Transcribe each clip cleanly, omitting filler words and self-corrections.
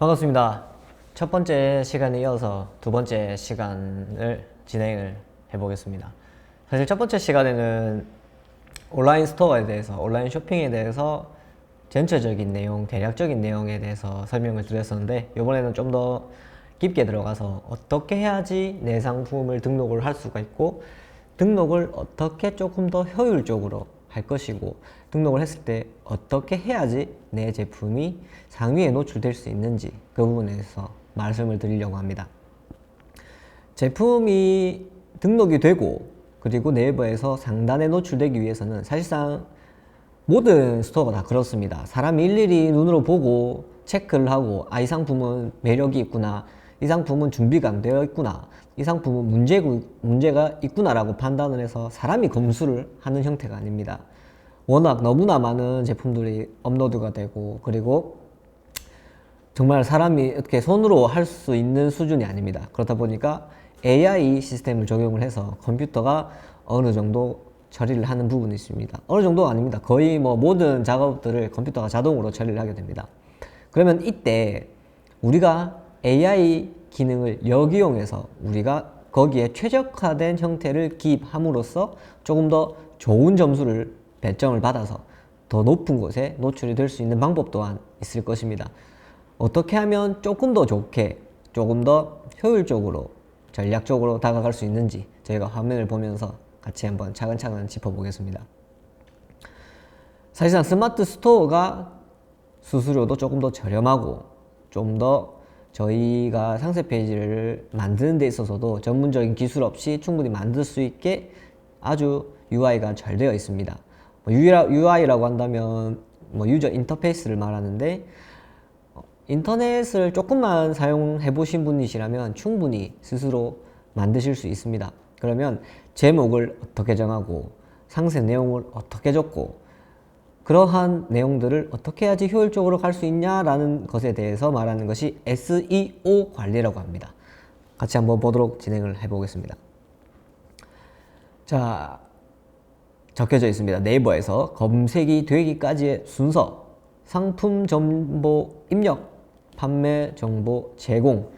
반갑습니다. 첫 번째 시간에 이어서 두 번째 시간을 진행을 해보겠습니다. 사실 첫 번째 시간에는 온라인 스토어에 대해서, 온라인 쇼핑에 대해서 전체적인 내용, 대략적인 내용에 대해서 설명을 드렸었는데, 이번에는 좀 더 깊게 들어가서 어떻게 해야지 내 상품을 등록을 할 수가 있고, 등록을 어떻게 조금 더 효율적으로 할 것이고, 등록을 했을 때 어떻게 해야지 내 제품이 상위에 노출될 수 있는지, 그 부분에서 말씀을 드리려고 합니다. 제품이 등록이 되고 그리고 네이버에서 상단에 노출되기 위해서는 사실상 모든 스토어가 다 그렇습니다. 사람이 일일이 눈으로 보고 체크를 하고, 이 상품은 매력이 있구나, 이 상품은 준비가 안 되어 있구나, 이 상품은 문제가 있구나 라고 판단을 해서 사람이 검수를 하는 형태가 아닙니다. 워낙 너무나 많은 제품들이 업로드가 되고, 그리고 정말 사람이 이렇게 손으로 할 수 있는 수준이 아닙니다. 그렇다 보니까 AI 시스템을 적용을 해서 컴퓨터가 어느 정도 처리를 하는 부분이 있습니다. 어느 정도가 아닙니다. 거의 모든 작업들을 컴퓨터가 자동으로 처리를 하게 됩니다. 그러면 이때 우리가 AI 기능을 역이용해서 우리가 거기에 최적화된 형태를 기입함으로써 조금 더 좋은 점수를 배점을 받아서 더 높은 곳에 노출이 될 수 있는 방법 또한 있을 것입니다. 어떻게 하면 조금 더 좋게, 조금 더 효율적으로, 전략적으로 다가갈 수 있는지 저희가 화면을 보면서 같이 한번 차근차근 짚어보겠습니다. 사실상 스마트 스토어가 수수료도 조금 더 저렴하고, 좀 더 저희가 상세 페이지를 만드는 데 있어서도 전문적인 기술 없이 충분히 만들 수 있게 아주 UI가 잘 되어 있습니다. UI라고 한다면 유저 인터페이스를 말하는데, 인터넷을 조금만 사용해 보신 분이시라면 충분히 스스로 만드실 수 있습니다. 그러면 제목을 어떻게 정하고, 상세 내용을 어떻게 적고, 그러한 내용들을 어떻게 해야지 효율적으로 갈 수 있냐라는 것에 대해서 말하는 것이 SEO 관리라고 합니다. 같이 한번 보도록 진행을 해보겠습니다. 자, 적혀져 있습니다. 네이버에서 검색이 되기까지의 순서, 상품 정보 입력, 판매 정보 제공.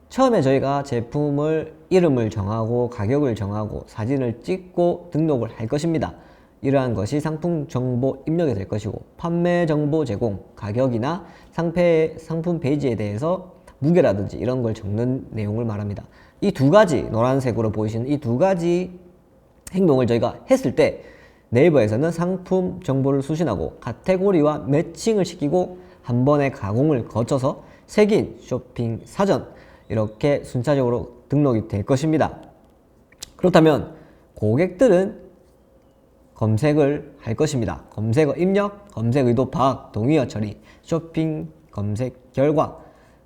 처음에 저희가 제품을 이름을 정하고 가격을 정하고 사진을 찍고 등록을 할 것입니다. 이러한 것이 상품 정보 입력이 될 것이고, 판매 정보 제공, 가격이나 상품 페이지에 대해서 무게라든지 이런 걸 적는 내용을 말합니다. 이 두 가지, 노란색으로 보이시는 이 두 가지 행동을 저희가 했을 때 네이버에서는 상품 정보를 수신하고 카테고리와 매칭을 시키고 한 번의 가공을 거쳐서 색인, 쇼핑, 사전 이렇게 순차적으로 등록이 될 것입니다. 그렇다면 고객들은 검색을 할 것입니다. 검색어 입력, 검색 의도 파악, 동의어 처리, 쇼핑 검색 결과.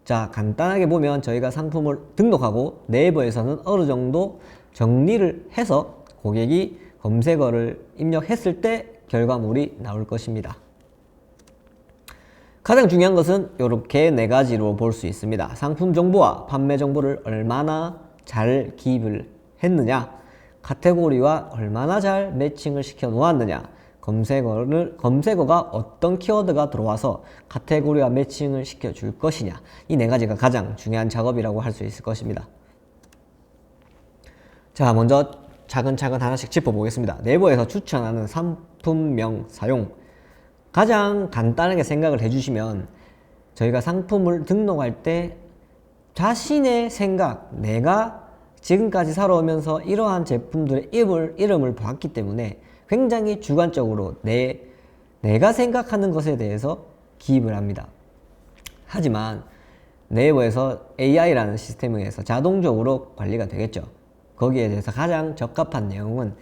자, 간단하게 보면 저희가 상품을 등록하고 네이버에서는 어느 정도 정리를 해서 고객이 검색어를 입력했을 때 결과물이 나올 것입니다. 가장 중요한 것은 이렇게 네 가지로 볼 수 있습니다. 상품 정보와 판매 정보를 얼마나 잘 기입을 했느냐, 카테고리와 얼마나 잘 매칭을 시켜 놓았느냐, 검색어가 어떤 키워드가 들어와서 카테고리와 매칭을 시켜 줄 것이냐, 이 네 가지가 가장 중요한 작업이라고 할 수 있을 것입니다. 자, 먼저 차근차근 하나씩 짚어보겠습니다. 네이버에서 추천하는 상품명 사용. 가장 간단하게 생각을 해주시면, 저희가 상품을 등록할 때 자신의 생각, 내가 지금까지 살아오면서 이러한 제품들의 이름을 봤기 때문에 굉장히 주관적으로 내가 생각하는 것에 대해서 기입을 합니다. 하지만 네이버에서 AI라는 시스템에 의해서 자동적으로 관리가 되겠죠. 거기에 대해서 가장 적합한 내용은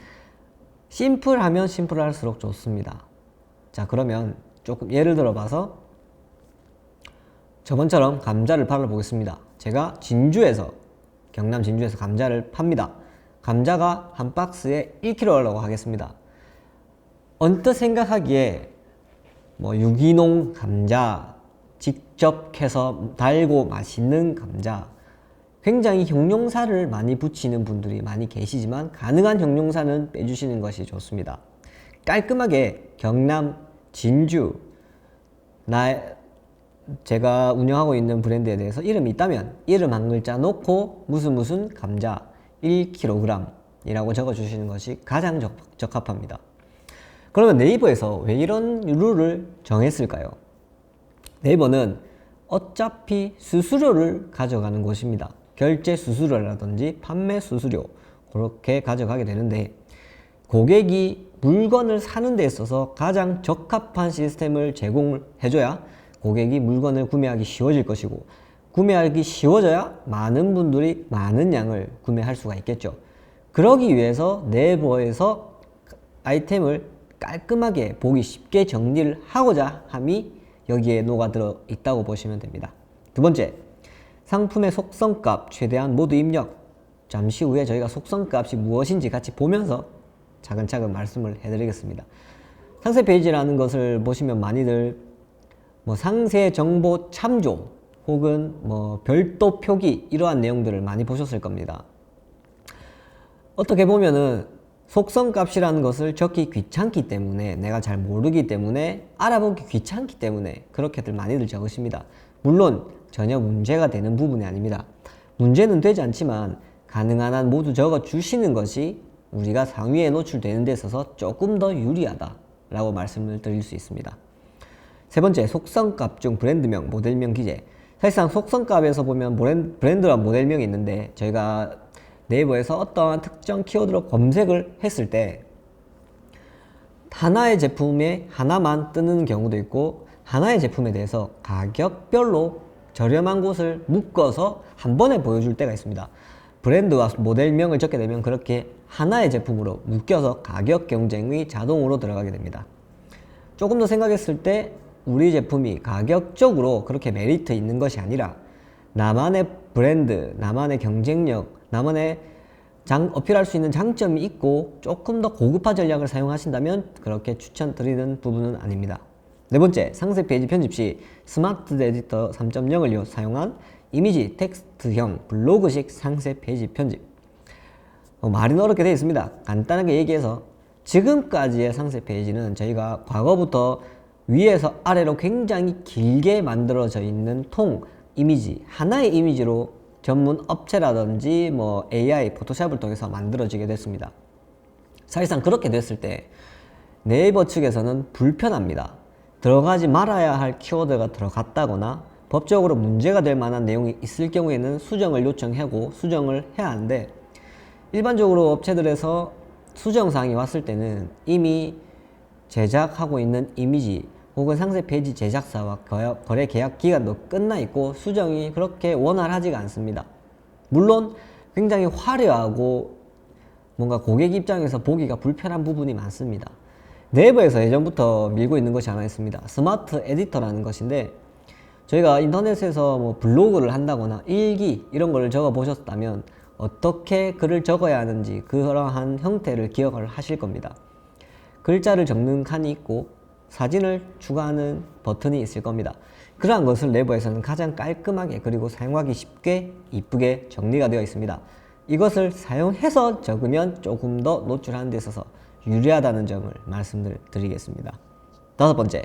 심플하면 심플할수록 좋습니다. 자, 그러면 조금 예를 들어 봐서 저번처럼 감자를 팔아 보겠습니다. 제가 경남 진주에서 감자를 팝니다. 감자가 한 박스에 1kg라고 하겠습니다. 언뜻 생각하기에 유기농 감자, 직접 캐서 달고 맛있는 감자, 굉장히 형용사를 많이 붙이는 분들이 많이 계시지만 가능한 형용사는 빼주시는 것이 좋습니다. 깔끔하게 경남, 진주, 제가 운영하고 있는 브랜드에 대해서 이름이 있다면 이름 한 글자 놓고 무슨 감자 1kg 이라고 적어주시는 것이 가장 적합합니다. 그러면 네이버에서 왜 이런 룰을 정했을까요? 네이버는 어차피 수수료를 가져가는 곳입니다. 결제 수수료라든지 판매 수수료 그렇게 가져가게 되는데, 고객이 물건을 사는 데 있어서 가장 적합한 시스템을 제공을 해줘야 고객이 물건을 구매하기 쉬워질 것이고, 구매하기 쉬워져야 많은 분들이 많은 양을 구매할 수가 있겠죠. 그러기 위해서 네이버에서 아이템을 깔끔하게 보기 쉽게 정리를 하고자 함이 여기에 녹아들어 있다고 보시면 됩니다. 두 번째, 상품의 속성값 최대한 모두 입력. 잠시 후에 저희가 속성값이 무엇인지 같이 보면서 차근차근 말씀을 해드리겠습니다. 상세 페이지라는 것을 보시면 많이들 상세 정보 참조 혹은 별도 표기 이러한 내용들을 많이 보셨을 겁니다. 어떻게 보면은 속성값이라는 것을 적기 귀찮기 때문에, 내가 잘 모르기 때문에, 알아보기 귀찮기 때문에 그렇게들 많이들 적으십니다. 물론 전혀 문제가 되는 부분이 아닙니다. 문제는 되지 않지만 가능한 한 모두 적어 주시는 것이 우리가 상위에 노출되는 데 있어서 조금 더 유리하다 라고 말씀을 드릴 수 있습니다. 세 번째, 속성값 중 브랜드명, 모델명 기재. 사실상 속성값에서 보면 브랜드와 모델명이 있는데, 저희가 네이버에서 어떠한 특정 키워드로 검색을 했을 때 하나의 제품에 하나만 뜨는 경우도 있고, 하나의 제품에 대해서 가격별로 저렴한 곳을 묶어서 한 번에 보여줄 때가 있습니다. 브랜드와 모델명을 적게 되면 그렇게 하나의 제품으로 묶여서 가격 경쟁이 자동으로 들어가게 됩니다. 조금 더 생각했을 때 우리 제품이 가격적으로 그렇게 메리트 있는 것이 아니라 나만의 브랜드, 나만의 경쟁력, 나만의 어필할 수 있는 장점이 있고 조금 더 고급화 전략을 사용하신다면 그렇게 추천드리는 부분은 아닙니다. 네 번째, 상세 페이지 편집 시 스마트 에디터 3.0을 사용한 이미지 텍스트형 블로그식 상세 페이지 편집. 말은 어렵게 되어 있습니다. 간단하게 얘기해서 지금까지의 상세 페이지는 저희가 과거부터 위에서 아래로 굉장히 길게 만들어져 있는 이미지, 하나의 이미지로 전문 업체라든지 AI, 포토샵을 통해서 만들어지게 됐습니다. 사실상 그렇게 됐을 때 네이버 측에서는 불편합니다. 들어가지 말아야 할 키워드가 들어갔다거나 법적으로 문제가 될 만한 내용이 있을 경우에는 수정을 요청하고 수정을 해야 하는데, 일반적으로 업체들에서 수정사항이 왔을 때는 이미 제작하고 있는 이미지 혹은 상세 페이지 제작사와 거래 계약 기간도 끝나 있고 수정이 그렇게 원활하지가 않습니다. 물론 굉장히 화려하고 뭔가 고객 입장에서 보기가 불편한 부분이 많습니다. 네이버에서 예전부터 밀고 있는 것이 하나 있습니다. 스마트 에디터라는 것인데, 저희가 인터넷에서 블로그를 한다거나 일기 이런 걸 적어 보셨다면 어떻게 글을 적어야 하는지 그러한 형태를 기억을 하실 겁니다. 글자를 적는 칸이 있고 사진을 추가하는 버튼이 있을 겁니다. 그러한 것을 네이버에서는 가장 깔끔하게 그리고 사용하기 쉽게 이쁘게 정리가 되어 있습니다. 이것을 사용해서 적으면 조금 더 노출하는 데 있어서 유리하다는 점을 말씀드리겠습니다. 다섯 번째,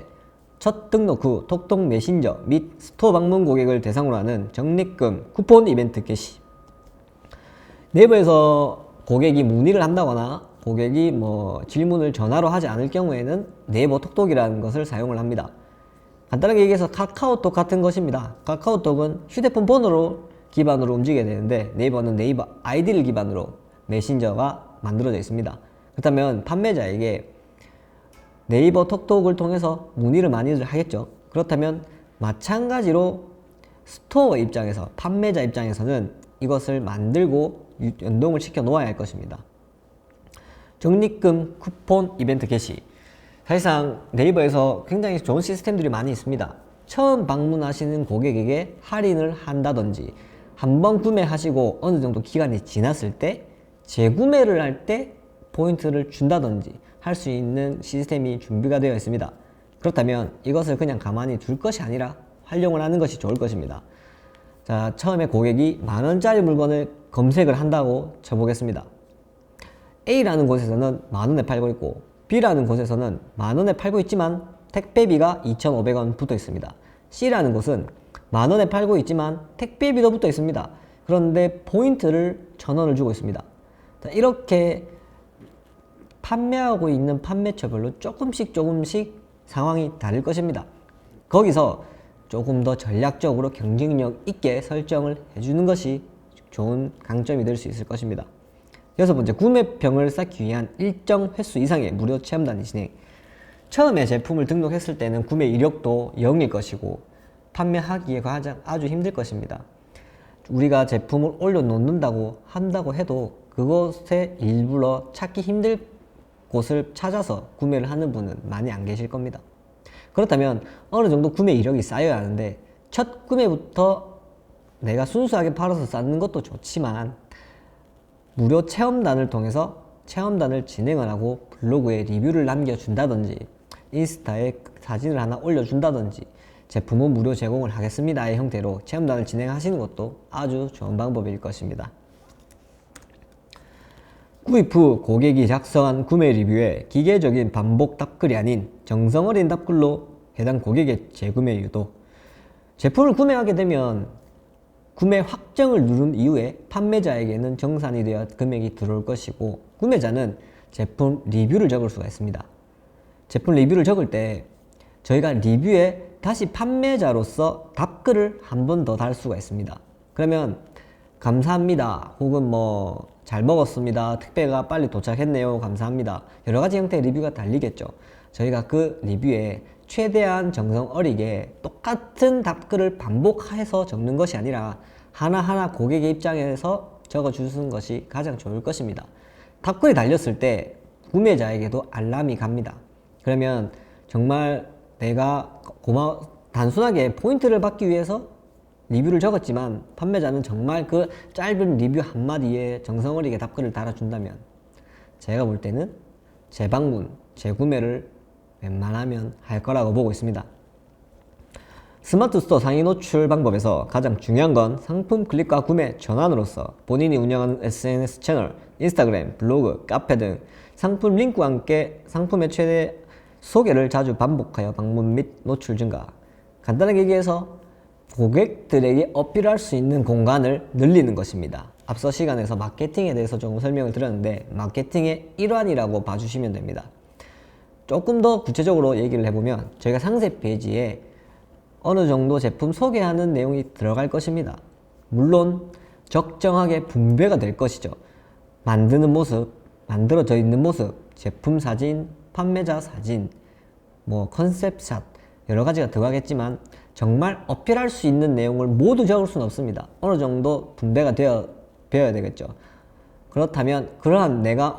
첫 등록 후 톡톡 메신저 및 스토어 방문 고객을 대상으로 하는 적립금 쿠폰 이벤트 게시. 네이버에서 고객이 문의를 한다거나 고객이 질문을 전화로 하지 않을 경우에는 네이버 톡톡이라는 것을 사용을 합니다. 간단하게 얘기해서 카카오톡 같은 것입니다. 카카오톡은 휴대폰 번호로 기반으로 움직여야 되는데 네이버는 네이버 아이디를 기반으로 메신저가 만들어져 있습니다. 그렇다면 판매자에게 네이버 톡톡을 통해서 문의를 많이들 하겠죠. 그렇다면 마찬가지로 스토어 입장에서, 판매자 입장에서는 이것을 만들고 연동을 시켜 놓아야 할 것입니다. 적립금 쿠폰 이벤트 게시. 사실상 네이버에서 굉장히 좋은 시스템들이 많이 있습니다. 처음 방문하시는 고객에게 할인을 한다든지, 한번 구매하시고 어느 정도 기간이 지났을 때 재구매를 할 때 포인트를 준다든지 할 수 있는 시스템이 준비가 되어 있습니다. 그렇다면 이것을 그냥 가만히 둘 것이 아니라 활용을 하는 것이 좋을 것입니다. 자, 처음에 고객이 만원짜리 물건을 검색을 한다고 쳐보겠습니다. A라는 곳에서는 만원에 팔고 있고 B라는 곳에서는 만원에 팔고 있지만 택배비가 2,500원 붙어 있습니다. C라는 곳은 10,000원에 팔고 있지만 택배비도 붙어 있습니다. 그런데 포인트를 1,000원을 주고 있습니다. 자, 이렇게 판매하고 있는 판매처별로 조금씩 상황이 다를 것입니다. 거기서 조금 더 전략적으로 경쟁력 있게 설정을 해주는 것이 좋은 강점이 될 수 있을 것입니다. 6번째, 구매평을 쌓기 위한 일정 횟수 이상의 무료 체험단위 진행. 처음에 제품을 등록했을 때는 구매 이력도 0일 것이고 판매하기에 아주 힘들 것입니다. 우리가 제품을 올려놓는다고 한다고 해도 그것에 일부러 찾기 힘들 곳을 찾아서 구매를 하는 분은 많이 안 계실 겁니다. 그렇다면 어느 정도 구매 이력이 쌓여야 하는데 첫 구매부터 내가 순수하게 팔아서 쌓는 것도 좋지만 무료 체험단을 통해서 체험단을 진행을 하고 블로그에 리뷰를 남겨준다든지 인스타에 사진을 하나 올려준다든지 제품은 무료 제공을 하겠습니다의 형태로 체험단을 진행하시는 것도 아주 좋은 방법일 것입니다. 구입 후 고객이 작성한 구매 리뷰에 기계적인 반복 답글이 아닌 정성 어린 답글로 해당 고객의 재구매 유도. 제품을 구매하게 되면 구매 확정을 누른 이후에 판매자에게는 정산이 되어 금액이 들어올 것이고 구매자는 제품 리뷰를 적을 수가 있습니다. 제품 리뷰를 적을 때 저희가 리뷰에 다시 판매자로서 답글을 한 번 더 달 수가 있습니다. 그러면 감사합니다 혹은 잘 먹었습니다, 택배가 빨리 도착했네요, 감사합니다, 여러가지 형태의 리뷰가 달리겠죠. 저희가 그 리뷰에 최대한 정성 어리게 똑같은 답글을 반복해서 적는 것이 아니라 하나하나 고객의 입장에서 적어주는 것이 가장 좋을 것입니다. 답글이 달렸을 때 구매자에게도 알람이 갑니다. 그러면 정말 내가 단순하게 포인트를 받기 위해서 리뷰를 적었지만 판매자는 정말 그 짧은 리뷰 한마디에 정성 어리게 답글을 달아준다면 제가 볼 때는 재방문, 재구매를 웬만하면 할 거라고 보고 있습니다. 스마트 스토어 상위 노출 방법에서 가장 중요한 건 상품 클릭과 구매 전환으로서 본인이 운영하는 SNS 채널, 인스타그램, 블로그, 카페 등 상품 링크와 함께 상품의 최대 소개를 자주 반복하여 방문 및 노출 증가. 간단하게 얘기해서 고객들에게 어필할 수 있는 공간을 늘리는 것입니다. 앞서 시간에서 마케팅에 대해서 조금 설명을 드렸는데 마케팅의 일환이라고 봐주시면 됩니다. 조금 더 구체적으로 얘기를 해보면 저희가 상세 페이지에 어느 정도 제품 소개하는 내용이 들어갈 것입니다. 물론 적정하게 분배가 될 것이죠. 만드는 모습, 만들어져 있는 모습, 제품 사진, 판매자 사진, 컨셉샷 여러 가지가 들어가겠지만 정말 어필할 수 있는 내용을 모두 적을 수는 없습니다. 어느 정도 분배가 되어야 되겠죠. 그렇다면 그러한 내가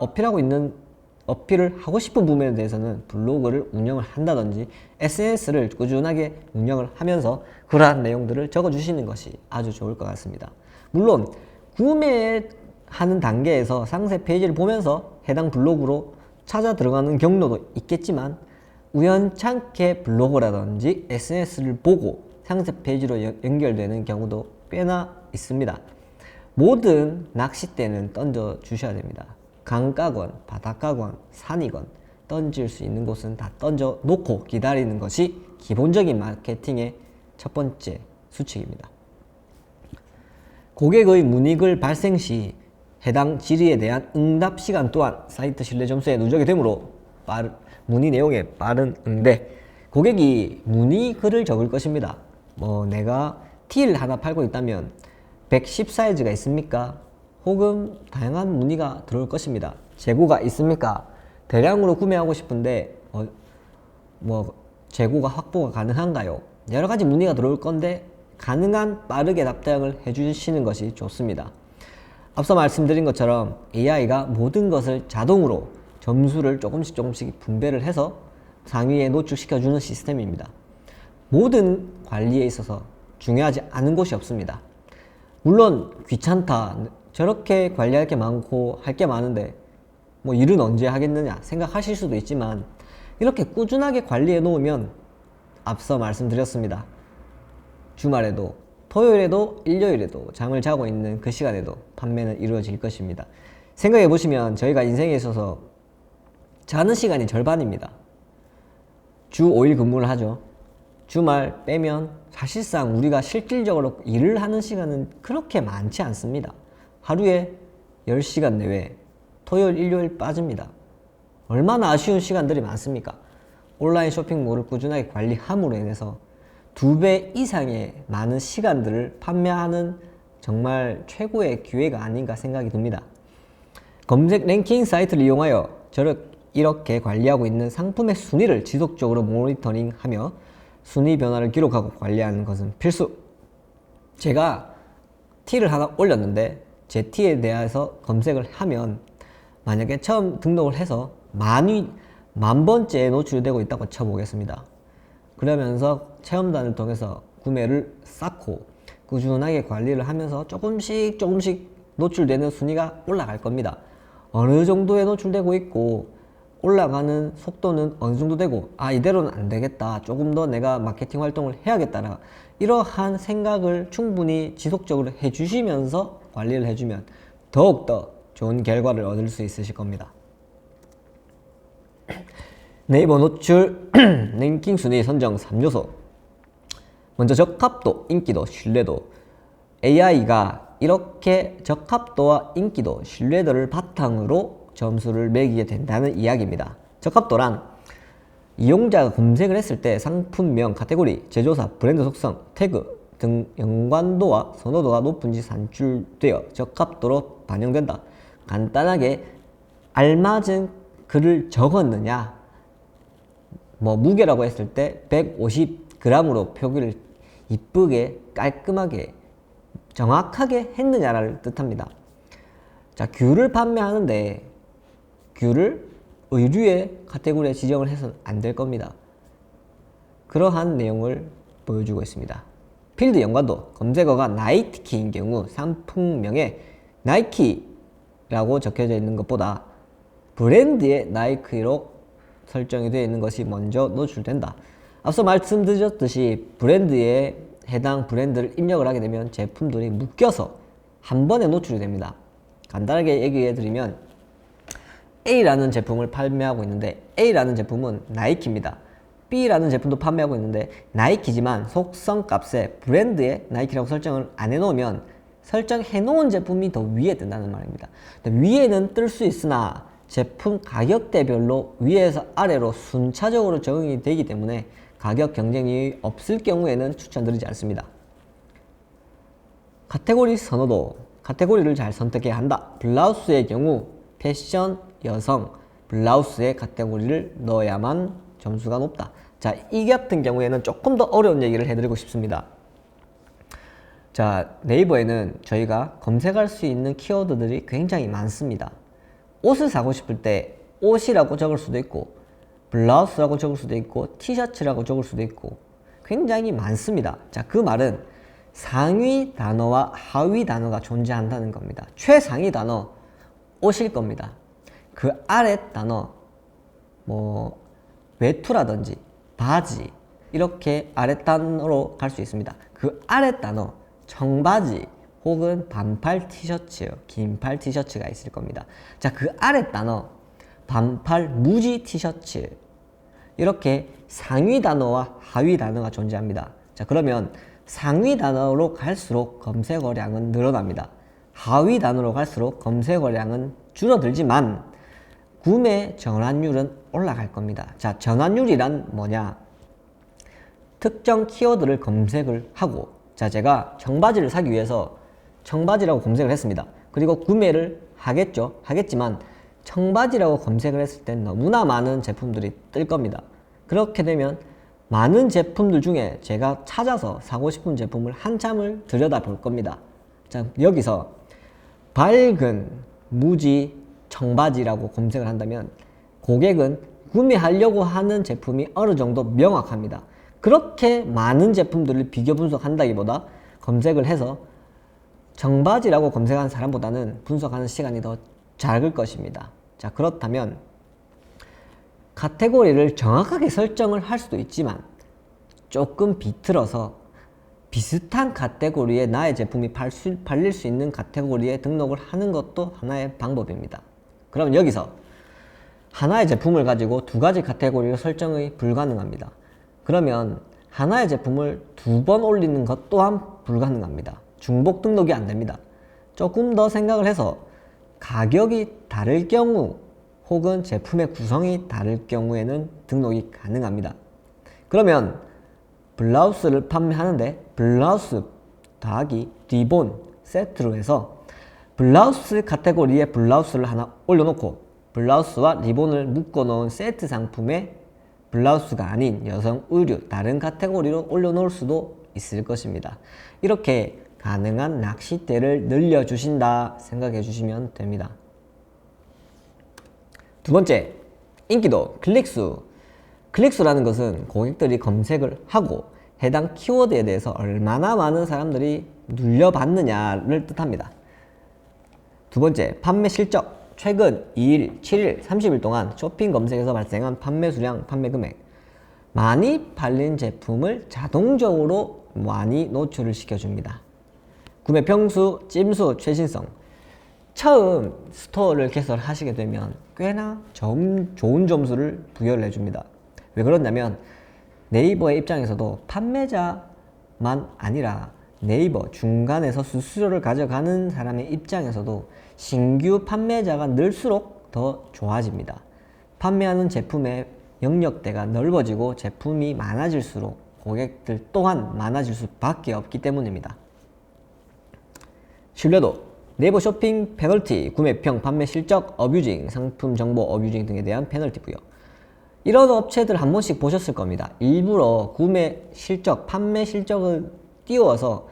어필을 하고 싶은 부분에 대해서는 블로그를 운영을 한다든지 SNS를 꾸준하게 운영을 하면서 그러한 내용들을 적어주시는 것이 아주 좋을 것 같습니다. 물론 구매하는 단계에서 상세 페이지를 보면서 해당 블로그로 찾아 들어가는 경로도 있겠지만 우연찮게 블로그라든지 SNS를 보고 상세 페이지로 연결되는 경우도 꽤나 있습니다. 모든 낚싯대는 던져 주셔야 됩니다. 강가건, 바닷가건, 산이건 던질 수 있는 곳은 다 던져 놓고 기다리는 것이 기본적인 마케팅의 첫 번째 수칙입니다. 고객의 문의글 발생 시 해당 질의에 대한 응답 시간 또한 사이트 신뢰 점수에 누적이 되므로 문의 내용에 빠른 응대. 고객이 문의 글을 적을 것입니다. 내가 티를 하나 팔고 있다면 110 사이즈가 있습니까? 혹은 다양한 문의가 들어올 것입니다. 재고가 있습니까? 대량으로 구매하고 싶은데 재고가 확보가 가능한가요? 여러 가지 문의가 들어올 건데 가능한 빠르게 답장을 해주시는 것이 좋습니다. 앞서 말씀드린 것처럼 AI가 모든 것을 자동으로 점수를 조금씩 분배를 해서 상위에 노출시켜주는 시스템입니다. 모든 관리에 있어서 중요하지 않은 곳이 없습니다. 물론 귀찮다, 저렇게 관리할 게 많고 할 게 많은데 일은 언제 하겠느냐 생각하실 수도 있지만 이렇게 꾸준하게 관리해 놓으면 앞서 말씀드렸습니다. 주말에도 토요일에도 일요일에도 잠을 자고 있는 그 시간에도 판매는 이루어질 것입니다. 생각해 보시면 저희가 인생에 있어서 자는 시간이 절반입니다. 주 5일 근무를 하죠. 주말 빼면 사실상 우리가 실질적으로 일을 하는 시간은 그렇게 많지 않습니다. 하루에 10시간 내외 토요일, 일요일 빠집니다. 얼마나 아쉬운 시간들이 많습니까? 온라인 쇼핑몰을 꾸준하게 관리함으로 인해서 2배 이상의 많은 시간들을 판매하는 정말 최고의 기회가 아닌가 생각이 듭니다. 검색 랭킹 사이트를 이용하여 이렇게 관리하고 있는 상품의 순위를 지속적으로 모니터링하며 순위 변화를 기록하고 관리하는 것은 필수. 제가 티를 하나 올렸는데 제 티에 대해서 검색을 하면 만약에 처음 등록을 해서 만 번째에 노출되고 있다고 쳐보겠습니다. 그러면서 체험단을 통해서 구매를 쌓고 꾸준하게 관리를 하면서 조금씩 노출되는 순위가 올라갈 겁니다. 어느 정도에 노출되고 있고 올라가는 속도는 어느 정도 되고 이대로는 안 되겠다, 조금 더 내가 마케팅 활동을 해야겠다, 이러한 생각을 충분히 지속적으로 해주시면서 관리를 해주면 더욱더 좋은 결과를 얻을 수 있으실 겁니다. 네이버 노출 랭킹 순위 선정 3요소. 먼저 적합도, 인기도, 신뢰도. AI가 이렇게 적합도와 인기도, 신뢰도를 바탕으로 점수를 매기게 된다는 이야기입니다. 적합도란 이용자가 검색을 했을 때 상품명, 카테고리, 제조사, 브랜드 속성, 태그 등 연관도와 선호도가 높은지 산출되어 적합도로 반영된다. 간단하게 알맞은 글을 적었느냐, 무게라고 했을 때 150g으로 표기를 이쁘게 깔끔하게 정확하게 했느냐를 뜻합니다. 자, 귤을 판매하는데 귤을 의류의 카테고리에 지정을 해서는 안 될 겁니다. 그러한 내용을 보여주고 있습니다. 필드 연관도, 검색어가 나이키인 경우 상품명에 나이키라고 적혀져 있는 것보다 브랜드의 나이키로 설정이 되어 있는 것이 먼저 노출된다. 앞서 말씀드렸듯이 브랜드에 해당 브랜드를 입력을 하게 되면 제품들이 묶여서 한 번에 노출이 됩니다. 간단하게 얘기해 드리면 A라는 제품을 판매하고 있는데 A라는 제품은 나이키입니다. B라는 제품도 판매하고 있는데 나이키지만 속성 값에 브랜드에 나이키라고 설정을 안 해놓으면 설정해 놓은 제품이 더 위에 뜬다는 말입니다. 위에는 뜰 수 있으나 제품 가격대별로 위에서 아래로 순차적으로 적용이 되기 때문에 가격 경쟁이 없을 경우에는 추천드리지 않습니다. 카테고리 선호도, 카테고리를 잘 선택해야 한다. 블라우스의 경우 패션, 여성, 블라우스의 카테고리를 넣어야만 점수가 높다. 자, 이 같은 경우에는 조금 더 어려운 얘기를 해드리고 싶습니다. 자, 네이버에는 저희가 검색할 수 있는 키워드들이 굉장히 많습니다. 옷을 사고 싶을 때 옷이라고 적을 수도 있고 블라우스라고 적을 수도 있고 티셔츠라고 적을 수도 있고 굉장히 많습니다. 자, 그 말은 상위 단어와 하위 단어가 존재한다는 겁니다. 최상위 단어 옷일 겁니다. 그 아래 단어 외투라든지 바지 이렇게 아래 단어로 갈 수 있습니다. 그 아래 단어 청바지 혹은 반팔 티셔츠, 긴팔 티셔츠가 있을 겁니다. 자, 그 아래 단어 반팔 무지 티셔츠, 이렇게 상위 단어와 하위 단어가 존재합니다. 자, 그러면 상위 단어로 갈수록 검색어량은 늘어납니다. 하위 단어로 갈수록 검색어량은 줄어들지만 구매 전환율은 올라갈 겁니다. 자, 전환율이란 뭐냐? 특정 키워드를 검색을 하고, 자, 제가 청바지를 사기 위해서 청바지라고 검색을 했습니다. 그리고 구매를 하겠지만 청바지라고 검색을 했을 땐 너무나 많은 제품들이 뜰 겁니다. 그렇게 되면 많은 제품들 중에 제가 찾아서 사고 싶은 제품을 한참을 들여다 볼 겁니다. 자, 여기서 밝은 무지 청바지라고 검색을 한다면 고객은 구매하려고 하는 제품이 어느 정도 명확합니다. 그렇게 많은 제품들을 비교 분석한다기보다 검색을 해서 청바지라고 검색하는 사람보다는 분석하는 시간이 더 작을 것입니다. 자, 그렇다면 카테고리를 정확하게 설정을 할 수도 있지만 조금 비틀어서 비슷한 카테고리에 나의 제품이 팔릴 수 있는 카테고리에 등록을 하는 것도 하나의 방법입니다. 그럼 여기서 하나의 제품을 가지고 두 가지 카테고리로 설정이 불가능합니다. 그러면 하나의 제품을 2번 올리는 것 또한 불가능합니다. 중복 등록이 안 됩니다. 조금 더 생각을 해서 가격이 다를 경우 혹은 제품의 구성이 다를 경우에는 등록이 가능합니다. 그러면 블라우스를 판매하는데 블라우스 더하기 리본 세트로 해서 블라우스 카테고리에 블라우스를 하나 올려놓고 블라우스와 리본을 묶어놓은 세트 상품에 블라우스가 아닌 여성 의류 다른 카테고리로 올려놓을 수도 있을 것입니다. 이렇게 가능한 낚싯대를 늘려주신다 생각해 주시면 됩니다. 두 번째, 인기도, 클릭수. 클릭수라는 것은 고객들이 검색을 하고 해당 키워드에 대해서 얼마나 많은 사람들이 눌려봤느냐를 뜻합니다. 두 번째, 판매 실적. 최근 2일, 7일, 30일 동안 쇼핑 검색에서 발생한 판매 수량, 판매 금액. 많이 팔린 제품을 자동적으로 많이 노출을 시켜줍니다. 구매 평수, 찜수, 최신성. 처음 스토어를 개설하시게 되면 꽤나 좋은 점수를 부여를 해줍니다. 왜 그러냐면 네이버의 입장에서도 판매자만 아니라 네이버 중간에서 수수료를 가져가는 사람의 입장에서도 신규 판매자가 늘수록 더 좋아집니다. 판매하는 제품의 영역대가 넓어지고 제품이 많아질수록 고객들 또한 많아질 수밖에 없기 때문입니다. 신뢰도, 네이버 쇼핑 페널티, 구매평, 판매 실적, 어뷰징, 상품 정보 어뷰징 등에 대한 페널티 부여. 이런 업체들 한 번씩 보셨을 겁니다. 일부러 구매 실적, 판매 실적을 띄워서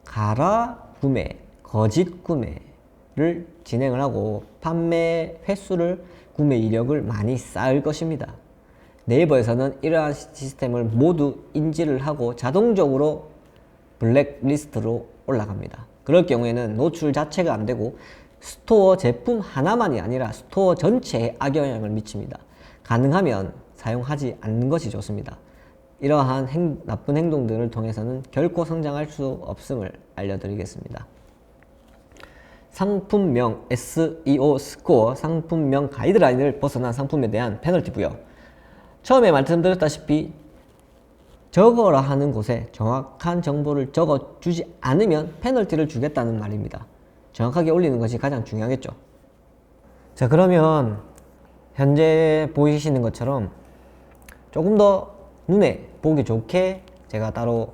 가라 구매, 거짓 구매를 진행을 하고 판매 횟수를, 구매 이력을 많이 쌓을 것입니다. 네이버에서는 이러한 시스템을 모두 인지를 하고 자동적으로 블랙리스트로 올라갑니다. 그럴 경우에는 노출 자체가 안 되고 스토어 제품 하나만이 아니라 스토어 전체에 악영향을 미칩니다. 가능하면 사용하지 않는 것이 좋습니다. 이러한 나쁜 행동들을 통해서는 결코 성장할 수 없음을 알려드리겠습니다. 상품명 SEO 스코어, 상품명 가이드라인을 벗어난 상품에 대한 페널티 부여. 처음에 말씀드렸다시피 적어라 하는 곳에 정확한 정보를 적어주지 않으면 페널티를 주겠다는 말입니다. 정확하게 올리는 것이 가장 중요하겠죠. 자, 그러면 현재 보이시는 것처럼 조금 더 눈에 보기 좋게 제가 따로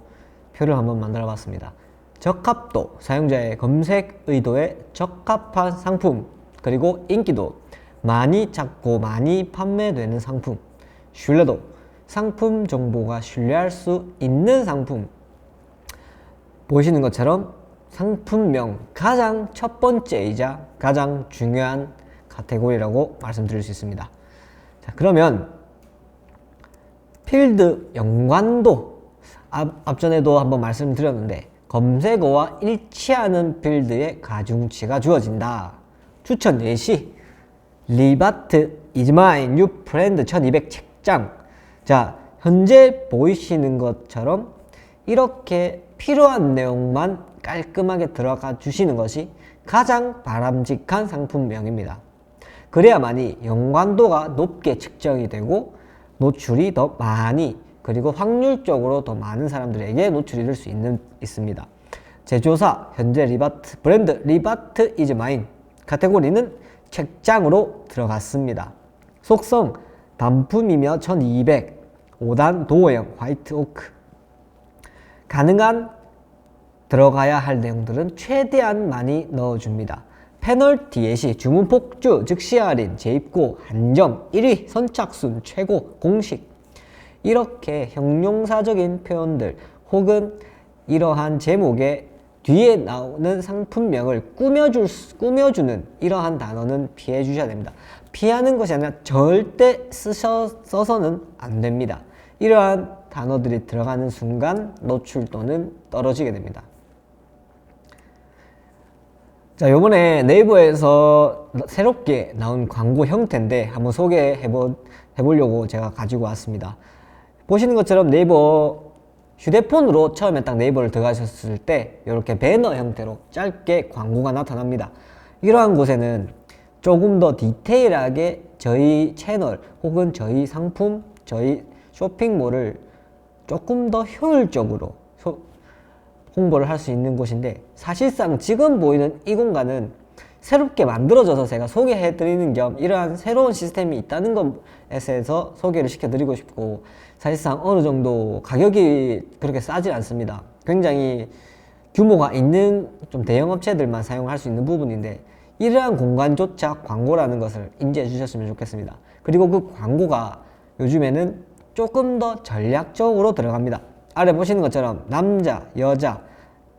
표를 한번 만들어 봤습니다. 적합도, 사용자의 검색 의도에 적합한 상품, 그리고 인기도, 많이 찾고 많이 판매되는 상품, 신뢰도, 상품 정보가 신뢰할 수 있는 상품. 보시는 것처럼 상품명, 가장 첫 번째이자 가장 중요한 카테고리라고 말씀드릴 수 있습니다. 자, 그러면 필드 연관도, 앞전에도 한번 말씀드렸는데 검색어와 일치하는 필드에 가중치가 주어진다. 추천 예시, 리바트 is my new friend 1200 책장. 자, 현재 보이시는 것처럼 이렇게 필요한 내용만 깔끔하게 들어가 주시는 것이 가장 바람직한 상품명입니다. 그래야만이 연관도가 높게 측정이 되고 노출이 더 많이, 그리고 확률적으로 더 많은 사람들에게 노출이 될 수 있습니다. 제조사, 현재 리바트, 브랜드 리바트 is mine, 카테고리는 책장으로 들어갔습니다. 속성, 단품이며 1200, 5단 도어형 화이트 오크. 가능한 들어가야 할 내용들은 최대한 많이 넣어줍니다. 페널티 예시, 주문 폭주, 즉시 할인, 재입고, 한정, 1위, 선착순, 최고, 공식. 이렇게 형용사적인 표현들 혹은 이러한 제목의 뒤에 나오는 상품명을 꾸며주는 이러한 단어는 피해 주셔야 됩니다. 피하는 것이 아니라 절대 써서는 안 됩니다. 이러한 단어들이 들어가는 순간 노출도는 떨어지게 됩니다. 자, 요번에 네이버에서 새롭게 나온 광고 형태인데 한번 소개해 보려고 제가 가지고 왔습니다. 보시는 것처럼 네이버 휴대폰으로 처음에 딱 네이버를 들어가셨을 때 이렇게 배너 형태로 짧게 광고가 나타납니다. 이러한 곳에는 조금 더 디테일하게 저희 채널 혹은 저희 상품, 저희 쇼핑몰을 조금 더 효율적으로 홍보를 할 수 있는 곳인데, 사실상 지금 보이는 이 공간은 새롭게 만들어져서 제가 소개해 드리는 겸 이러한 새로운 시스템이 있다는 것에서 소개를 시켜 드리고 싶고, 사실상 어느 정도 가격이 그렇게 싸지 않습니다. 굉장히 규모가 있는 좀 대형 업체들만 사용할 수 있는 부분인데, 이러한 공간조차 광고라는 것을 인지해 주셨으면 좋겠습니다. 그리고 그 광고가 요즘에는 조금 더 전략적으로 들어갑니다. 아래 보시는 것처럼 남자, 여자,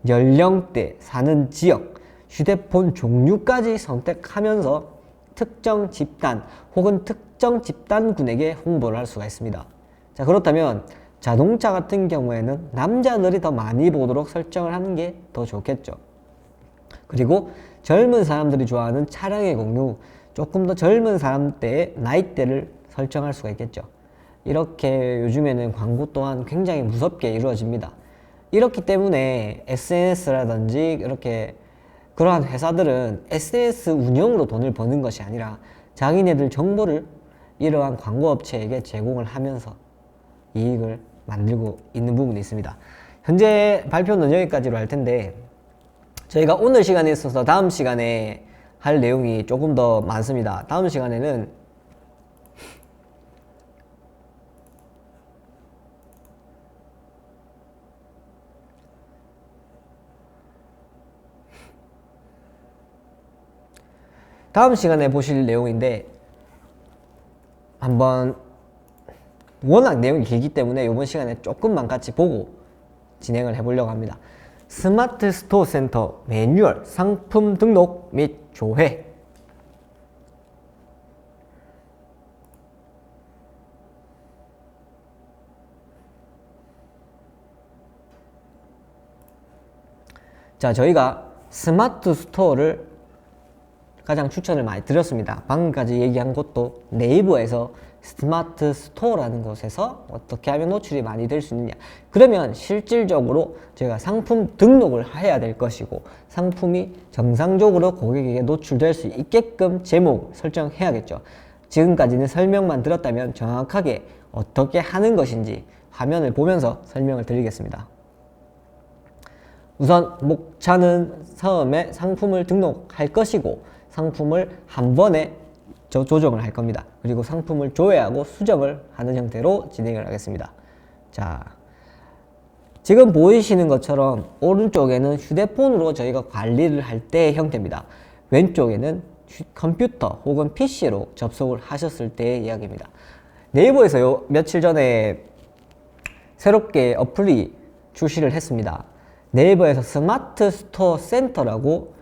연령대, 사는 지역, 휴대폰 종류까지 선택하면서 특정 집단 혹은 특정 집단군에게 홍보를 할 수가 있습니다. 자, 그렇다면 자동차 같은 경우에는 남자들이 더 많이 보도록 설정을 하는 게 더 좋겠죠. 그리고 젊은 사람들이 좋아하는 차량의 공유, 조금 더 젊은 사람대의 나이대를 설정할 수가 있겠죠. 이렇게 요즘에는 광고 또한 굉장히 무섭게 이루어집니다. 이렇기 때문에 SNS라든지 이렇게 그러한 회사들은 SNS 운영으로 돈을 버는 것이 아니라 자기네들 정보를 이러한 광고업체에게 제공을 하면서 이익을 만들고 있는 부분이 있습니다. 현재 발표는 여기까지로 할 텐데, 저희가 오늘 시간에 있어서 다음 시간에 할 내용이 조금 더 많습니다. 다음 시간에는 보실 내용인데, 한번 워낙 내용이 길기 때문에 이번 시간에 조금만 같이 보고 진행을 해보려고 합니다. 스마트 스토어 센터 매뉴얼, 상품 등록 및 조회. 자, 저희가 스마트 스토어를 가장 추천을 많이 드렸습니다. 방금까지 얘기한 것도 네이버에서 스마트 스토어라는 곳에서 어떻게 하면 노출이 많이 될 수 있느냐. 그러면 실질적으로 저희가 상품 등록을 해야 될 것이고, 상품이 정상적으로 고객에게 노출될 수 있게끔 제목 설정해야겠죠. 지금까지는 설명만 들었다면 정확하게 어떻게 하는 것인지 화면을 보면서 설명을 드리겠습니다. 우선 목차는 처음에 상품을 등록할 것이고, 상품을 한 번에 조정을 할 겁니다. 그리고 상품을 조회하고 수정을 하는 형태로 진행을 하겠습니다. 자, 지금 보이시는 것처럼 오른쪽에는 휴대폰으로 저희가 관리를 할 때의 형태입니다. 왼쪽에는 컴퓨터 혹은 PC로 접속을 하셨을 때의 이야기입니다. 네이버에서 며칠 전에 새롭게 어플이 출시를 했습니다. 네이버에서 스마트 스토어 센터라고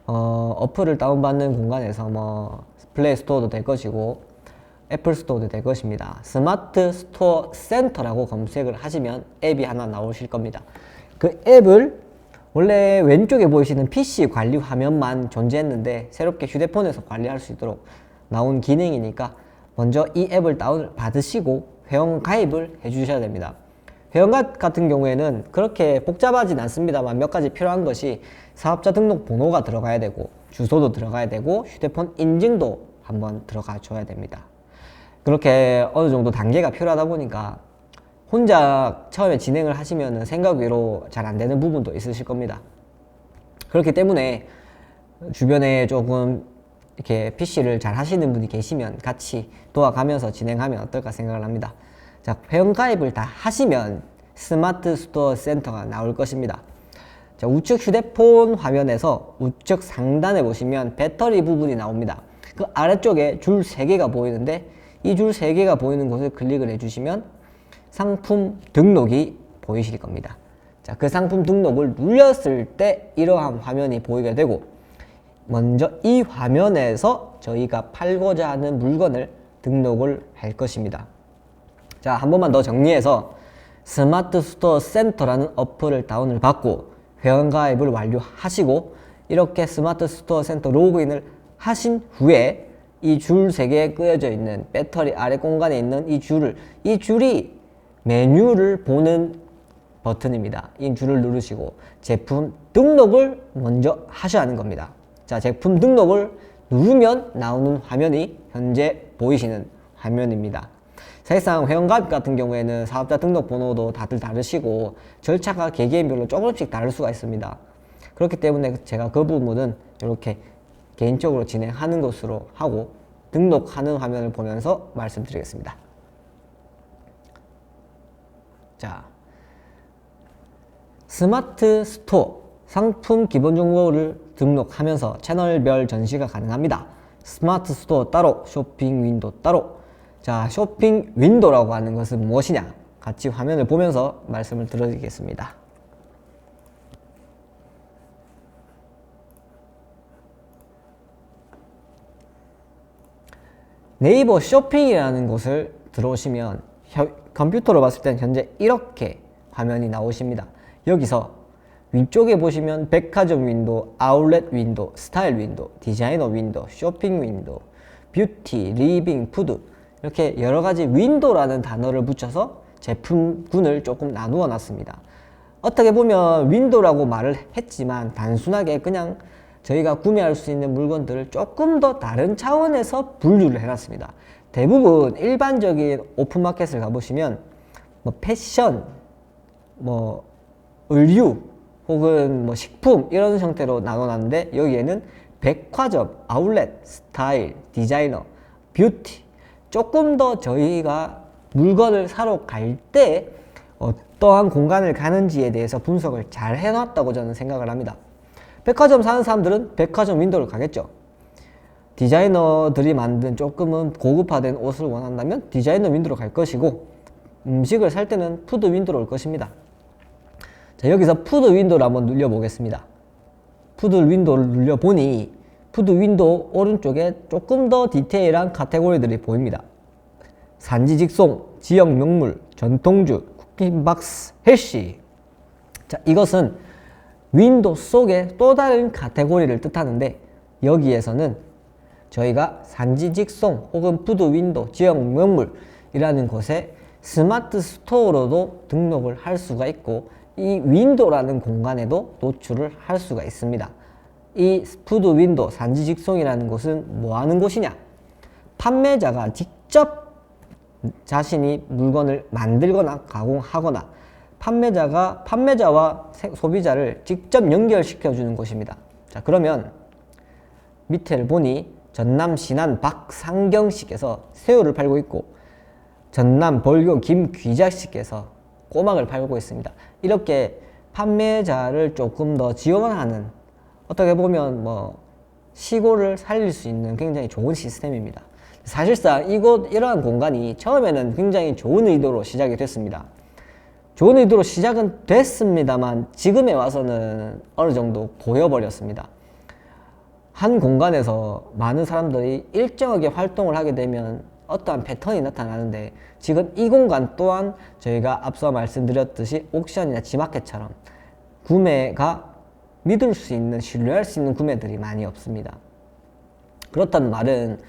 어플을 다운받는 공간에서 뭐 플레이 스토어도 될 것이고 애플 스토어도 될 것입니다. 스마트 스토어 센터라고 검색을 하시면 앱이 하나 나오실 겁니다. 그 앱을 원래 왼쪽에 보이시는 PC 관리 화면만 존재했는데 새롭게 휴대폰에서 관리할 수 있도록 나온 기능이니까 먼저 이 앱을 다운 받으시고 회원 가입을 해 주셔야 됩니다. 회원가입 같은 경우에는 그렇게 복잡하진 않습니다만 몇 가지 필요한 것이 사업자 등록 번호가 들어가야 되고, 주소도 들어가야 되고, 휴대폰 인증도 한번 들어가 줘야 됩니다. 그렇게 어느 정도 단계가 필요하다 보니까 혼자 처음에 진행을 하시면 생각 외로 잘 안 되는 부분도 있으실 겁니다. 그렇기 때문에 주변에 조금 이렇게 PC를 잘 하시는 분이 계시면 같이 도와가면서 진행하면 어떨까 생각을 합니다. 자, 회원가입을 다 하시면 스마트 스토어 센터가 나올 것입니다. 자, 우측 휴대폰 화면에서 우측 상단에 보시면 배터리 부분이 나옵니다. 그 아래쪽에 줄 3개가 보이는데, 이 줄 3개가 보이는 곳을 클릭을 해주시면 상품 등록이 보이실 겁니다. 자, 그 상품 등록을 눌렀을 때 이러한 화면이 보이게 되고, 먼저 이 화면에서 저희가 팔고자 하는 물건을 등록을 할 것입니다. 자, 한 번만 더 정리해서 스마트 스토어 센터라는 어플을 다운을 받고 회원가입을 완료하시고, 이렇게 스마트 스토어 센터 로그인을 하신 후에 이 줄 3개에 끄어져 있는 배터리 아래 공간에 있는 이 줄이 메뉴를 보는 버튼입니다. 이 줄을 누르시고 제품 등록을 먼저 하셔야 하는 겁니다. 자, 제품 등록을 누르면 나오는 화면이 현재 보이시는 화면입니다. 사실상 회원가입 같은 경우에는 사업자 등록 번호도 다들 다르시고 절차가 개개인별로 조금씩 다를 수가 있습니다. 그렇기 때문에 제가 그 부분은 이렇게 개인적으로 진행하는 것으로 하고 등록하는 화면을 보면서 말씀드리겠습니다. 자, 스마트 스토어 상품 기본 정보를 등록하면서 채널별 전시가 가능합니다. 스마트 스토어 따로, 쇼핑 윈도우 따로. 자, 쇼핑 윈도우라고 하는 것은 무엇이냐? 같이 화면을 보면서 말씀을 드리겠습니다. 네이버 쇼핑이라는 곳을 들어오시면 컴퓨터로 봤을 땐 현재 이렇게 화면이 나오십니다. 여기서 위쪽에 보시면 백화점 윈도우, 아울렛 윈도우, 스타일 윈도우, 디자이너 윈도우, 쇼핑 윈도우, 뷰티, 리빙, 푸드 이렇게 여러가지 윈도우라는 단어를 붙여서 제품군을 조금 나누어 놨습니다. 어떻게 보면 윈도우라고 말을 했지만 단순하게 그냥 저희가 구매할 수 있는 물건들을 조금 더 다른 차원에서 분류를 해놨습니다. 대부분 일반적인 오픈마켓을 가보시면 뭐 패션, 뭐 의류 혹은 뭐 식품 이런 형태로 나눠놨는데 여기에는 백화점, 아울렛, 스타일, 디자이너, 뷰티 조금 더 저희가 물건을 사러 갈 때 어떠한 공간을 가는지에 대해서 분석을 잘 해놨다고 저는 생각을 합니다. 백화점 사는 사람들은 백화점 윈도우를 가겠죠. 디자이너들이 만든 조금은 고급화된 옷을 원한다면 디자이너 윈도우로 갈 것이고 음식을 살 때는 푸드 윈도우로 올 것입니다. 자, 여기서 푸드 윈도우를 한번 눌러보겠습니다. 푸드 윈도우를 눌려보니 푸드 윈도우 오른쪽에 조금 더 디테일한 카테고리들이 보입니다. 산지 직송, 지역 명물, 전통주, 쿠킹박스, 헬시. 자, 이것은 윈도우 속의 또 다른 카테고리를 뜻하는데 여기에서는 저희가 산지 직송 혹은 푸드 윈도우, 지역 명물이라는 곳에 스마트 스토어로도 등록을 할 수가 있고 이 윈도우라는 공간에도 노출을 할 수가 있습니다. 이 푸드 윈도우, 산지 직송이라는 곳은 뭐 하는 곳이냐? 판매자가 직접 자신이 물건을 만들거나 가공하거나 판매자와 소비자를 직접 연결시켜 주는 곳입니다. 자, 그러면 밑에를 보니 전남 신안 박상경 씨께서 새우를 팔고 있고 전남 벌교 김귀자 씨께서 꼬막을 팔고 있습니다. 이렇게 판매자를 조금 더 지원하는 어떻게 보면 뭐 시골을 살릴 수 있는 굉장히 좋은 시스템입니다. 사실상 이러한 공간이 처음에는 굉장히 좋은 의도로 시작이 됐습니다. 좋은 의도로 시작은 됐습니다만 지금에 와서는 어느 정도 고여버렸습니다. 한 공간에서 많은 사람들이 일정하게 활동을 하게 되면 어떠한 패턴이 나타나는데 지금 이 공간 또한 저희가 앞서 말씀드렸듯이 옥션이나 지마켓처럼 구매가 믿을 수 있는, 신뢰할 수 있는 구매들이 많이 없습니다. 그렇다는 말은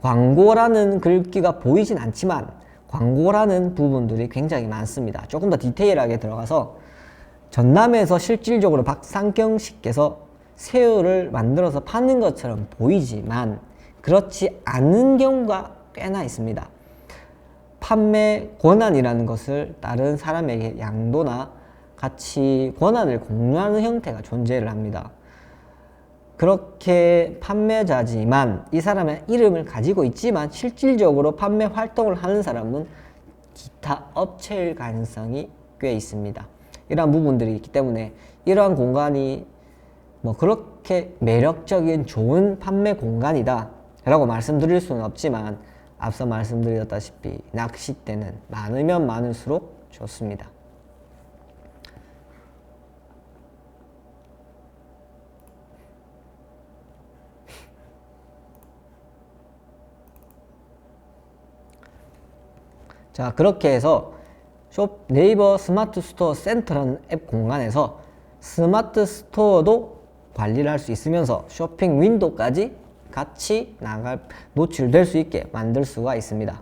광고라는 글귀가 보이진 않지만 광고라는 부분들이 굉장히 많습니다. 조금 더 디테일하게 들어가서 전남에서 실질적으로 박상경 씨께서 새우를 만들어서 파는 것처럼 보이지만 그렇지 않은 경우가 꽤나 있습니다. 판매 권한이라는 것을 다른 사람에게 양도나 같이 권한을 공유하는 형태가 존재를 합니다. 그렇게 판매자지만 이 사람의 이름을 가지고 있지만 실질적으로 판매 활동을 하는 사람은 기타 업체일 가능성이 꽤 있습니다. 이러한 부분들이 있기 때문에 이러한 공간이 뭐 그렇게 매력적인 좋은 판매 공간이다 라고 말씀드릴 수는 없지만 앞서 말씀드렸다시피 낚싯대는 많으면 많을수록 좋습니다. 자, 그렇게 해서 네이버 스마트 스토어 센터라는 앱 공간에서 스마트 스토어도 관리를 할 수 있으면서 쇼핑 윈도우까지 같이 노출될 수 있게 만들 수가 있습니다.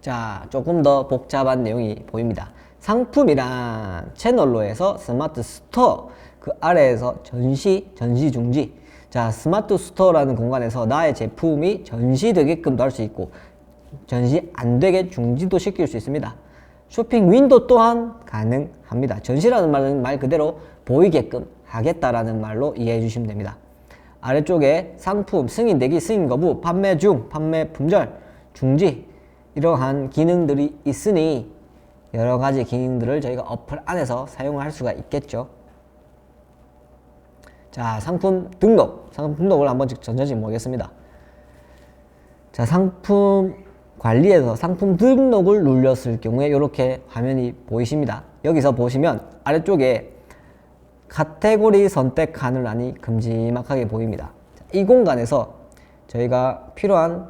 자, 조금 더 복잡한 내용이 보입니다. 상품이란 채널로 해서 스마트 스토어 그 아래에서 전시 중지 자, 스마트 스토어라는 공간에서 나의 제품이 전시되게끔도 할 수 있고 전시 안 되게 중지도 시킬 수 있습니다. 쇼핑 윈도우 또한 가능합니다. 전시라는 말은 말 그대로 보이게끔 하겠다라는 말로 이해해 주시면 됩니다. 아래쪽에 상품, 승인 대기, 승인 거부, 판매 중, 판매 품절, 중지 이러한 기능들이 있으니 여러 가지 기능들을 저희가 어플 안에서 사용을 할 수가 있겠죠. 자, 상품 등록을 한번 전자식 보겠습니다. 자, 상품 관리에서 상품 등록을 눌렀을 경우에 이렇게 화면이 보이십니다. 여기서 보시면 아래쪽에 카테고리 선택 하늘란이 큼지막하게 보입니다. 이 공간에서 저희가 필요한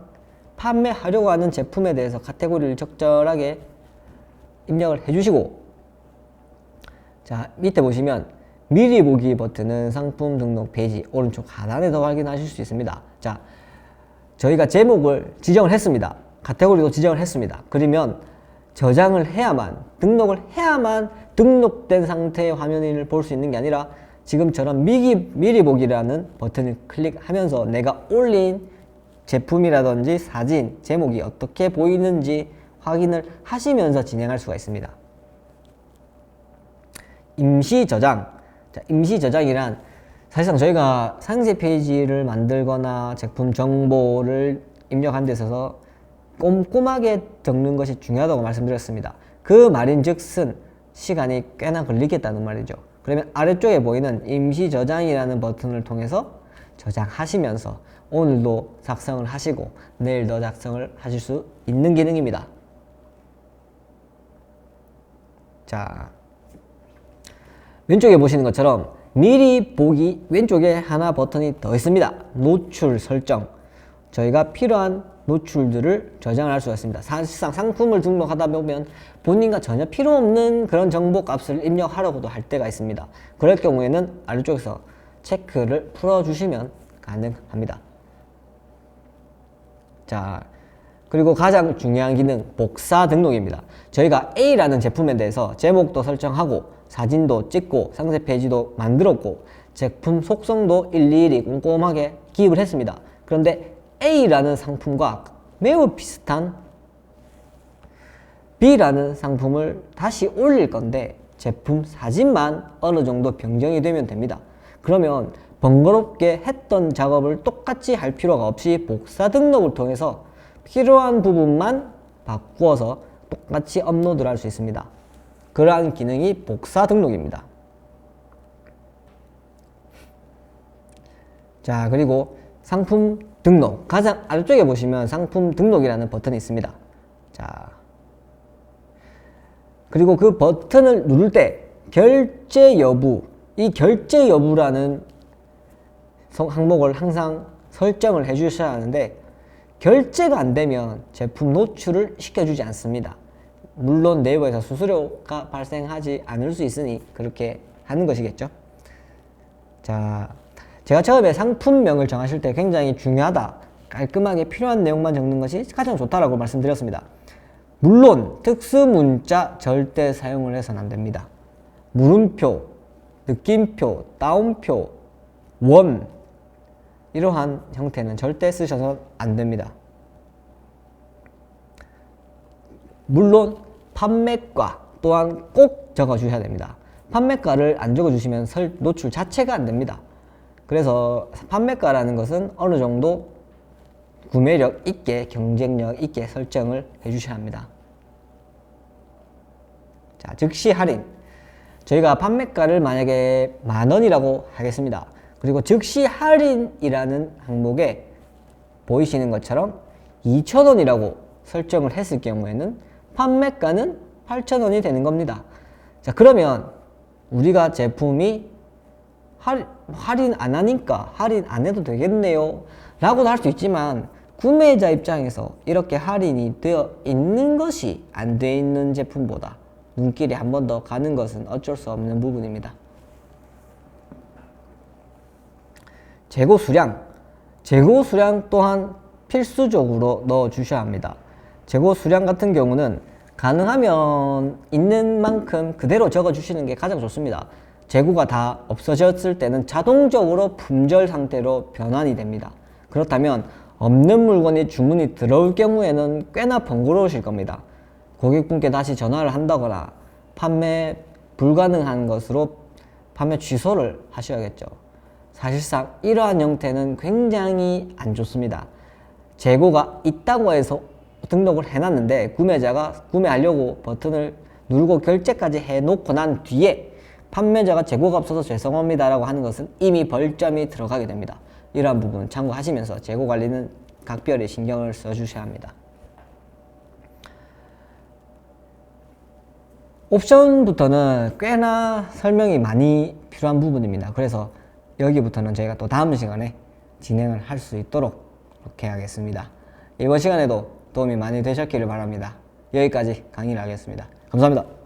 판매하려고 하는 제품에 대해서 카테고리를 적절하게 입력을 해주시고, 자, 밑에 보시면 미리 보기 버튼은 상품 등록 페이지 오른쪽 하단에서 확인하실 수 있습니다. 자, 저희가 제목을 지정을 했습니다. 카테고리도 지정을 했습니다. 그러면 저장을 해야만, 등록을 해야만 등록된 상태의 화면을 볼 수 있는 게 아니라 지금처럼 미리 보기라는 버튼을 클릭하면서 내가 올린 제품이라든지 사진, 제목이 어떻게 보이는지 확인을 하시면서 진행할 수가 있습니다. 임시 저장. 자, 임시 저장이란 사실상 저희가 상세 페이지를 만들거나 제품 정보를 입력한 데 있어서 꼼꼼하게 적는 것이 중요하다고 말씀드렸습니다. 그 말인즉슨 시간이 꽤나 걸리겠다는 말이죠. 그러면 아래쪽에 보이는 임시 저장이라는 버튼을 통해서 저장하시면서 오늘도 작성을 하시고 내일도 작성을 하실 수 있는 기능입니다. 자, 왼쪽에 보시는 것처럼 미리 보기 왼쪽에 하나 버튼이 더 있습니다. 노출 설정. 저희가 필요한 노출들을 저장을 할 수가 있습니다. 사실상 상품을 등록하다 보면 본인과 전혀 필요 없는 그런 정보 값을 입력하려고도 할 때가 있습니다. 그럴 경우에는 아래쪽에서 체크를 풀어주시면 가능합니다. 자, 그리고 가장 중요한 기능 복사 등록입니다. 저희가 A라는 제품에 대해서 제목도 설정하고 사진도 찍고 상세 페이지도 만들었고 제품 속성도 일일이 꼼꼼하게 기입을 했습니다. 그런데 A라는 상품과 매우 비슷한 B라는 상품을 다시 올릴 건데 제품 사진만 어느 정도 변경이 되면 됩니다. 그러면 번거롭게 했던 작업을 똑같이 할 필요가 없이 복사 등록을 통해서 필요한 부분만 바꾸어서 똑같이 업로드를 할 수 있습니다. 그러한 기능이 복사 등록입니다. 자, 그리고 상품 등록. 가장 아래쪽에 보시면 상품 등록이라는 버튼이 있습니다. 자, 그리고 그 버튼을 누를 때 결제 여부, 이 결제 여부라는 항목을 항상 설정을 해 주셔야 하는데 결제가 안 되면 제품 노출을 시켜주지 않습니다. 물론 네이버에서 수수료가 발생하지 않을 수 있으니 그렇게 하는 것이겠죠. 자, 제가 처음에 상품명을 정하실 때 굉장히 중요하다, 깔끔하게 필요한 내용만 적는 것이 가장 좋다라고 말씀드렸습니다. 물론 특수문자 절대 사용을 해서는 안 됩니다. 물음표, 느낌표, 따옴표, 원 이러한 형태는 절대 쓰셔서 안 됩니다. 물론 판매가 또한 꼭 적어주셔야 됩니다. 판매가를 안 적어주시면 노출 자체가 안 됩니다. 그래서 판매가라는 것은 어느 정도 구매력 있게, 경쟁력 있게 설정을 해주셔야 합니다. 자, 즉시 할인. 저희가 판매가를 만약에 10,000원이라고 하겠습니다. 그리고 즉시 할인이라는 항목에 보이시는 것처럼 2,000원이라고 설정을 했을 경우에는 판매가는 8,000원이 되는 겁니다. 자, 그러면 우리가 제품이 할인 안 하니까 할인 안 해도 되겠네요 라고도 할 수 있지만 구매자 입장에서 이렇게 할인이 되어 있는 것이 안 돼 있는 제품보다 눈길이 한 번 더 가는 것은 어쩔 수 없는 부분입니다. 재고 수량. 재고 수량 또한 필수적으로 넣어 주셔야 합니다. 재고 수량 같은 경우는 가능하면 있는 만큼 그대로 적어 주시는 게 가장 좋습니다. 재고가 다 없어졌을 때는 자동적으로 품절 상태로 변환이 됩니다. 그렇다면 없는 물건이 주문이 들어올 경우에는 꽤나 번거로우실 겁니다. 고객분께 다시 전화를 한다거나 판매 불가능한 것으로 판매 취소를 하셔야겠죠. 사실상 이러한 형태는 굉장히 안 좋습니다. 재고가 있다고 해서 등록을 해놨는데 구매자가 구매하려고 버튼을 누르고 결제까지 해놓고 난 뒤에 판매자가 재고가 없어서 죄송합니다 라고 하는 것은 이미 벌점이 들어가게 됩니다. 이러한 부분 참고하시면서 재고 관리는 각별히 신경을 써주셔야 합니다. 옵션부터는 꽤나 설명이 많이 필요한 부분입니다. 그래서 여기부터는 저희가 또 다음 시간에 진행을 할 수 있도록 그렇게 하겠습니다. 이번 시간에도 도움이 많이 되셨기를 바랍니다. 여기까지 강의를 하겠습니다. 감사합니다.